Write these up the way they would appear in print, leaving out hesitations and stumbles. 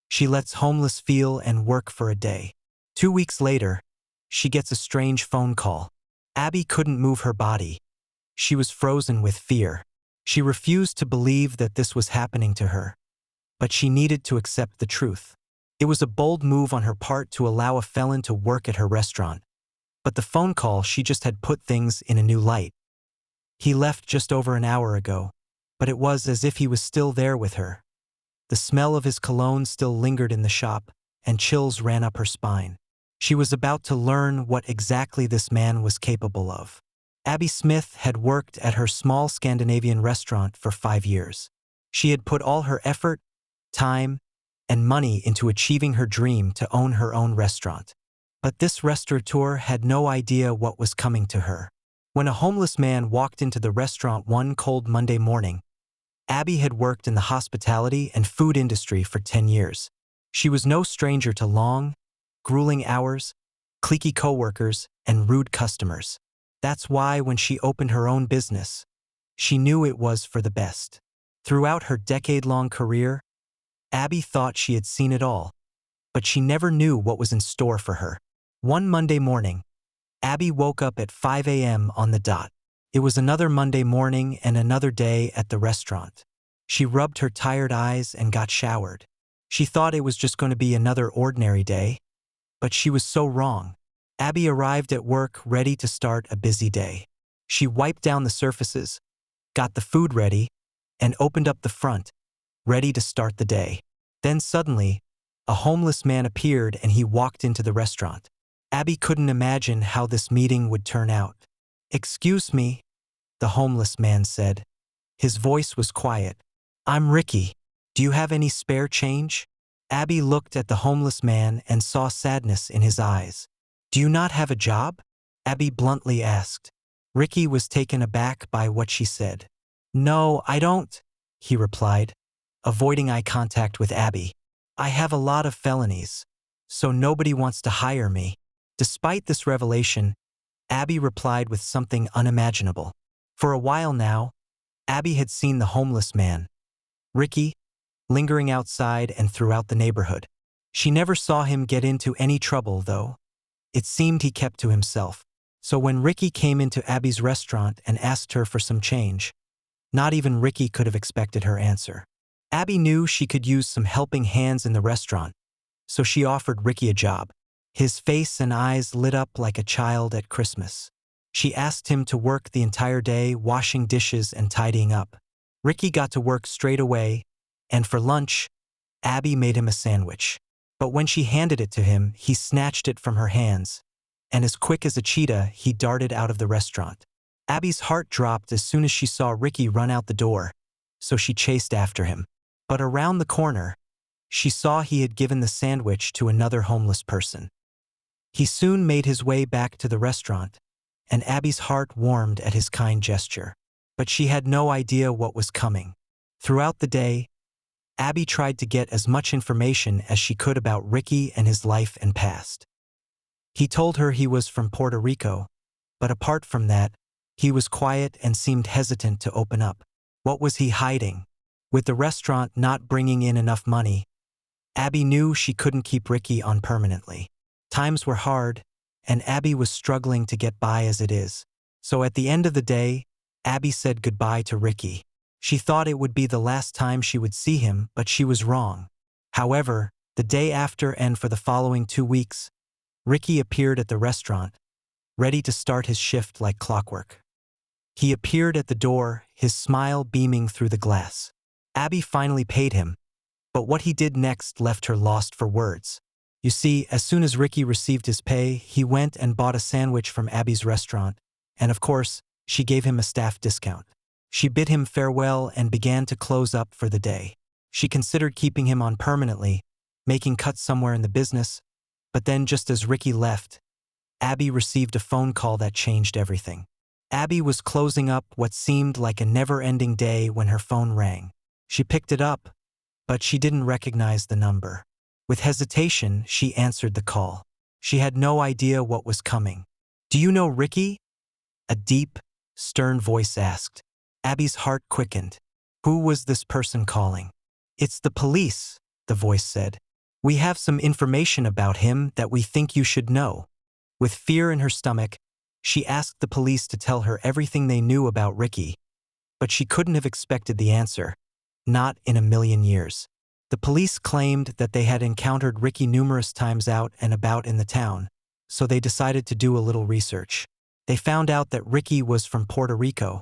She lets homeless feel and work for a day. 2 weeks later, she gets a strange phone call. Abby couldn't move her body. She was frozen with fear. She refused to believe that this was happening to her. But she needed to accept the truth. It was a bold move on her part to allow a felon to work at her restaurant. But the phone call, she just had put things in a new light. He left just over an hour ago, but it was as if he was still there with her. The smell of his cologne still lingered in the shop, and chills ran up her spine. She was about to learn what exactly this man was capable of. Abby Smith had worked at her small Scandinavian restaurant for 5 years. She had put all her effort, time, and money into achieving her dream to own her own restaurant. But this restaurateur had no idea what was coming to her. When a homeless man walked into the restaurant one cold Monday morning, Abby had worked in the hospitality and food industry for 10 years. She was no stranger to long, grueling hours, cliquey coworkers, and rude customers. That's why when she opened her own business, she knew it was for the best. Throughout her decade-long career, Abby thought she had seen it all, but she never knew what was in store for her. One Monday morning, Abby woke up at 5 a.m. on the dot. It was another Monday morning and another day at the restaurant. She rubbed her tired eyes and got showered. She thought it was just going to be another ordinary day, but she was so wrong. Abby arrived at work ready to start a busy day. She wiped down the surfaces, got the food ready, and opened up the front, ready to start the day. Then suddenly, a homeless man appeared and he walked into the restaurant. Abby couldn't imagine how this meeting would turn out. "Excuse me," the homeless man said. His voice was quiet. "I'm Ricky. Do you have any spare change?" Abby looked at the homeless man and saw sadness in his eyes. "Do you not have a job?" Abby bluntly asked. Ricky was taken aback by what she said. "No, I don't," he replied, avoiding eye contact with Abby. "I have a lot of felonies, so nobody wants to hire me." Despite this revelation, Abby replied with something unimaginable. For a while now, Abby had seen the homeless man, Ricky, lingering outside and throughout the neighborhood. She never saw him get into any trouble, though. It seemed he kept to himself. So when Ricky came into Abby's restaurant and asked her for some change, not even Ricky could have expected her answer. Abby knew she could use some helping hands in the restaurant, so she offered Ricky a job. His face and eyes lit up like a child at Christmas. She asked him to work the entire day, washing dishes and tidying up. Ricky got to work straight away, and for lunch, Abby made him a sandwich. But when she handed it to him, he snatched it from her hands, and as quick as a cheetah, he darted out of the restaurant. Abby's heart dropped as soon as she saw Ricky run out the door, so she chased after him. But around the corner, she saw he had given the sandwich to another homeless person. He soon made his way back to the restaurant, and Abby's heart warmed at his kind gesture. But she had no idea what was coming. Throughout the day, Abby tried to get as much information as she could about Ricky and his life and past. He told her he was from Puerto Rico, but apart from that, he was quiet and seemed hesitant to open up. What was he hiding? With the restaurant not bringing in enough money, Abby knew she couldn't keep Ricky on permanently. Times were hard, and Abby was struggling to get by as it is. So at the end of the day, Abby said goodbye to Ricky. She thought it would be the last time she would see him, but she was wrong. However, the day after and for the following 2 weeks, Ricky appeared at the restaurant, ready to start his shift like clockwork. He appeared at the door, his smile beaming through the glass. Abby finally paid him, but what he did next left her lost for words. You see, as soon as Ricky received his pay, he went and bought a sandwich from Abby's restaurant, and of course, she gave him a staff discount. She bid him farewell and began to close up for the day. She considered keeping him on permanently, making cuts somewhere in the business, but then just as Ricky left, Abby received a phone call that changed everything. Abby was closing up what seemed like a never-ending day when her phone rang. She picked it up, but she didn't recognize the number. With hesitation, she answered the call. She had no idea what was coming. "Do you know Ricky?" a deep, stern voice asked. Abby's heart quickened. Who was this person calling? "It's the police," the voice said. We have some information about him that we think you should know." With fear in her stomach, she asked the police to tell her everything they knew about Ricky, but she couldn't have expected the answer. Not in a million years. The police claimed that they had encountered Ricky numerous times out and about in the town, so they decided to do a little research. They found out that Ricky was from Puerto Rico,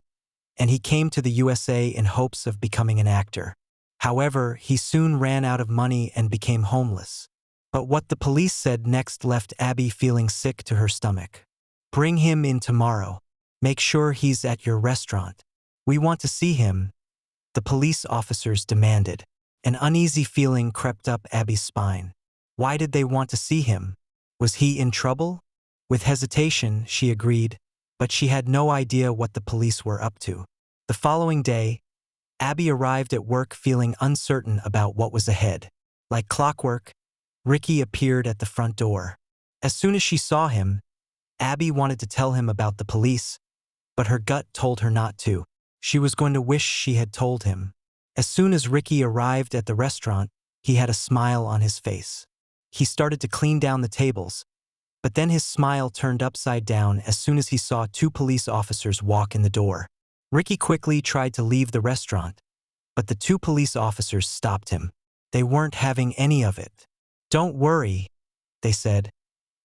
and he came to the USA in hopes of becoming an actor. However, he soon ran out of money and became homeless. But what the police said next left Abby feeling sick to her stomach. "Bring him in tomorrow. Make sure he's at your restaurant. We want to see him," the police officers demanded. An uneasy feeling crept up Abby's spine. Why did they want to see him? Was he in trouble? With hesitation, she agreed, but she had no idea what the police were up to. The following day, Abby arrived at work feeling uncertain about what was ahead. Like clockwork, Ricky appeared at the front door. As soon as she saw him, Abby wanted to tell him about the police, but her gut told her not to. She was going to wish she had told him. As soon as Ricky arrived at the restaurant, he had a smile on his face. He started to clean down the tables, but then his smile turned upside down as soon as he saw two police officers walk in the door. Ricky quickly tried to leave the restaurant, but the two police officers stopped him. They weren't having any of it. "Don't worry," they said,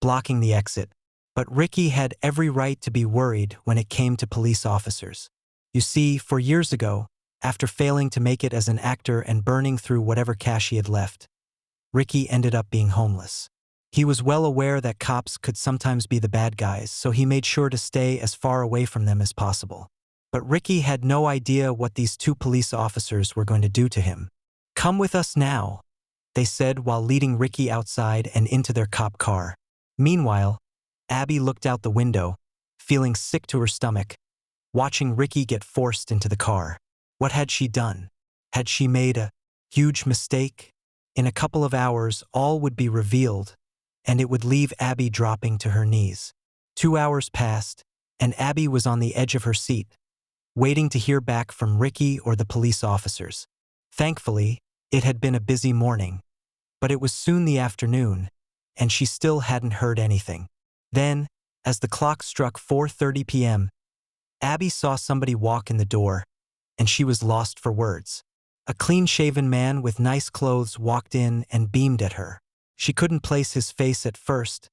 blocking the exit. But Ricky had every right to be worried when it came to police officers. You see, 4 years ago, after failing to make it as an actor and burning through whatever cash he had left, Ricky ended up being homeless. He was well aware that cops could sometimes be the bad guys, so he made sure to stay as far away from them as possible. But Ricky had no idea what these two police officers were going to do to him. "Come with us now," they said while leading Ricky outside and into their cop car. Meanwhile, Abby looked out the window, feeling sick to her stomach, watching Ricky get forced into the car. What had she done? Had she made a huge mistake? In a couple of hours, all would be revealed, and it would leave Abby dropping to her knees. 2 hours passed, and Abby was on the edge of her seat, waiting to hear back from Ricky or the police officers. Thankfully, it had been a busy morning, but it was soon the afternoon, and she still hadn't heard anything. Then, as the clock struck 4:30 p.m., Abby saw somebody walk in the door, and she was lost for words. A clean-shaven man with nice clothes walked in and beamed at her. She couldn't place his face at first,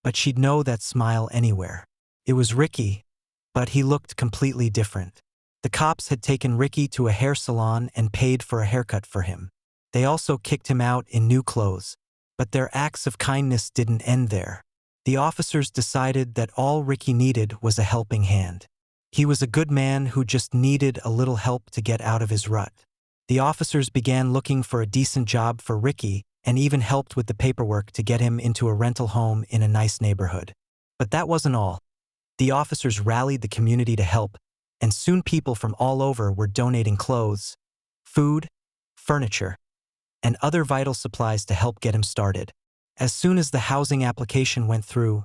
but she'd know that smile anywhere. It was Ricky, but he looked completely different. The cops had taken Ricky to a hair salon and paid for a haircut for him. They also kicked him out in new clothes, but their acts of kindness didn't end there. The officers decided that all Ricky needed was a helping hand. He was a good man who just needed a little help to get out of his rut. The officers began looking for a decent job for Ricky and even helped with the paperwork to get him into a rental home in a nice neighborhood. But that wasn't all. The officers rallied the community to help, and soon people from all over were donating clothes, food, furniture, and other vital supplies to help get him started. As soon as the housing application went through,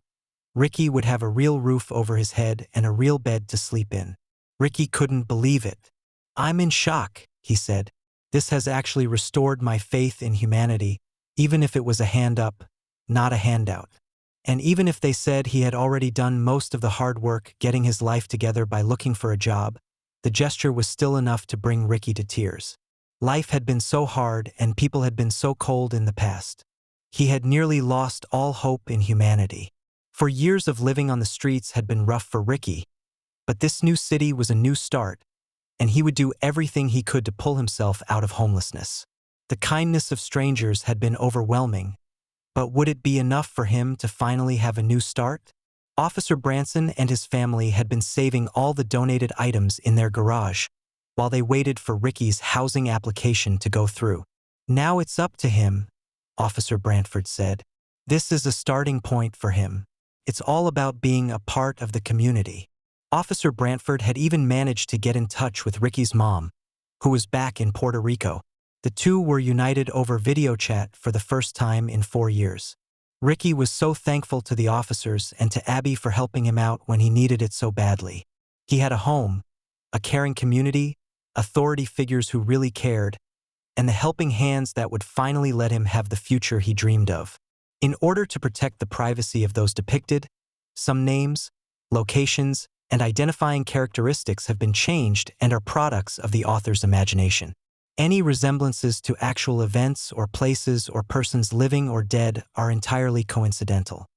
Ricky would have a real roof over his head and a real bed to sleep in. Ricky couldn't believe it. "I'm in shock," he said. "This has actually restored my faith in humanity, even if it was a hand up, not a handout." And even if they said he had already done most of the hard work getting his life together by looking for a job, the gesture was still enough to bring Ricky to tears. Life had been so hard and people had been so cold in the past. He had nearly lost all hope in humanity. For years of living on the streets had been rough for Ricky, but this new city was a new start, and he would do everything he could to pull himself out of homelessness. The kindness of strangers had been overwhelming, but would it be enough for him to finally have a new start? Officer Branson and his family had been saving all the donated items in their garage while they waited for Ricky's housing application to go through. "Now it's up to him," Officer Brantford said. "This is a starting point for him. It's all about being a part of the community." Officer Brantford had even managed to get in touch with Ricky's mom, who was back in Puerto Rico. The two were united over video chat for the first time in 4 years. Ricky was so thankful to the officers and to Abby for helping him out when he needed it so badly. He had a home, a caring community, authority figures who really cared, and the helping hands that would finally let him have the future he dreamed of. In order to protect the privacy of those depicted, some names, locations, and identifying characteristics have been changed and are products of the author's imagination. Any resemblances to actual events or places or persons living or dead are entirely coincidental.